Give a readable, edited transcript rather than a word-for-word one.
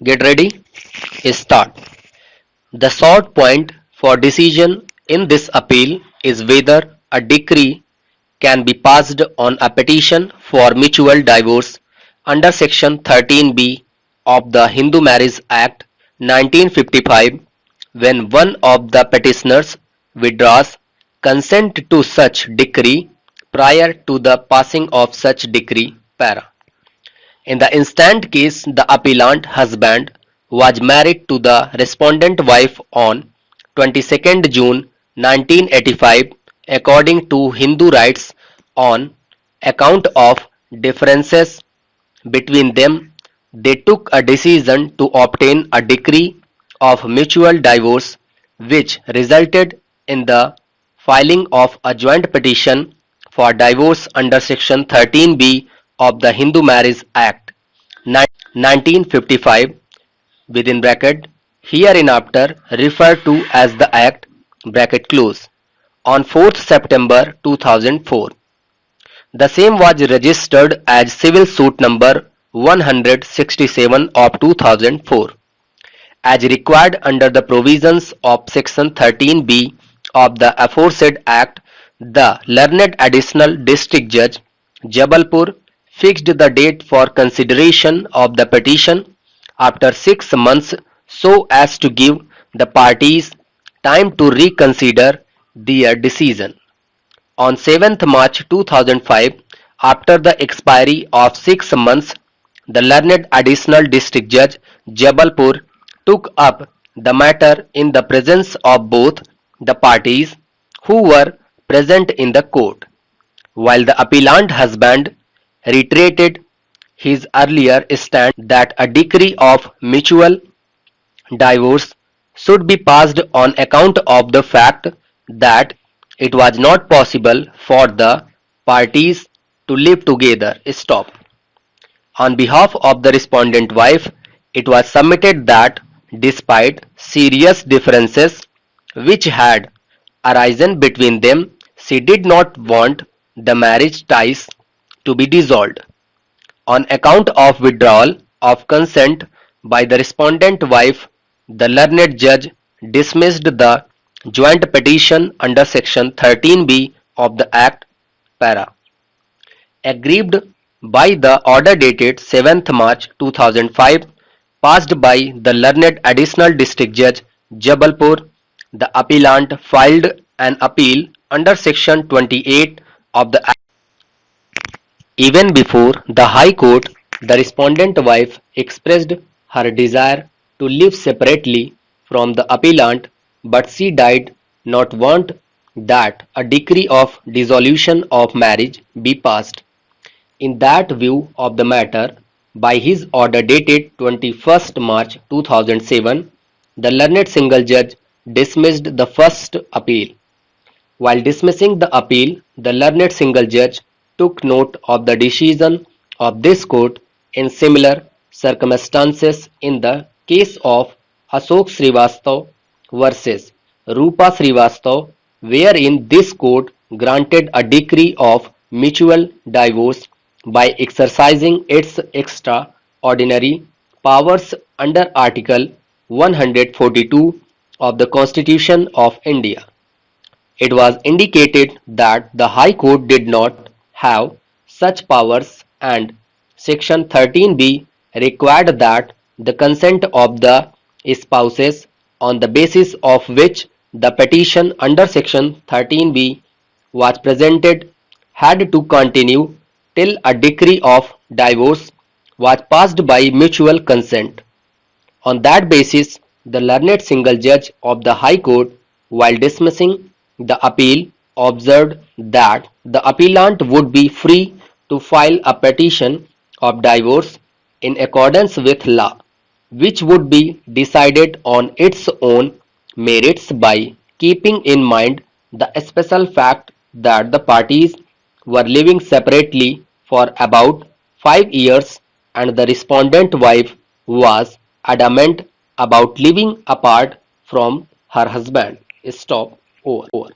Get ready? Start. The short point for decision in this appeal is whether a decree can be passed on a petition for mutual divorce under Section 13B of the Hindu Marriage Act 1955 when one of the petitioners withdraws consent to such decree prior to the passing of such decree. Para. In the instant case, the appellant husband was married to the respondent wife on 22nd June 1985 according to Hindu rites on account of differences between them. They took a decision to obtain a decree of mutual divorce which resulted in the filing of a joint petition for divorce under Section 13B of the Hindu Marriage Act 1955 within bracket hereinafter referred to as the Act bracket close on 4th September 2004. The same was registered as civil suit number 167 of 2004 as required under the provisions of Section 13B of the aforesaid Act. The learned additional district judge, Jabalpur, fixed the date for consideration of the petition after 6 months so as to give the parties time to reconsider their decision. On 7th March 2005, after the expiry of 6 months, the learned additional district judge, Jabalpur, took up the matter in the presence of both the parties who were present in the court, while the appellant husband reiterated his earlier stand that a decree of mutual divorce should be passed on account of the fact that it was not possible for the parties to live together. Stop. On behalf of the respondent wife, it was submitted that despite serious differences which had arisen between them, she did not want the marriage ties to be dissolved. On account of withdrawal of consent by the respondent wife, the learned judge dismissed the joint petition under Section 13B of the Act. Para. Aggrieved by the order dated 7th March 2005 passed by the learned additional district judge Jabalpur, the appellant filed an appeal under Section 28 of the Act. Even before the High Court, the respondent wife expressed her desire to live separately from the appellant, but she did not want that a decree of dissolution of marriage be passed. In that view of the matter, by his order dated 21st March 2007, the learned single judge dismissed the first appeal. While dismissing the appeal, the learned single judge took note of the decision of this court in similar circumstances in the case of Ashok Srivastav versus Rupa Srivastav, wherein this court granted a decree of mutual divorce by exercising its extraordinary powers under Article 142 of the Constitution of India. It was indicated that the High Court did not have such powers and Section 13B required that the consent of the spouses on the basis of which the petition under Section 13B was presented had to continue till a decree of divorce was passed by mutual consent. On that basis, the learned single judge of the High Court, while dismissing the appeal, observed that the appellant would be free to file a petition of divorce in accordance with law, which would be decided on its own merits by keeping in mind the special fact that the parties were living separately for about 5 years and the respondent wife was adamant about living apart from her husband. Stop. Over.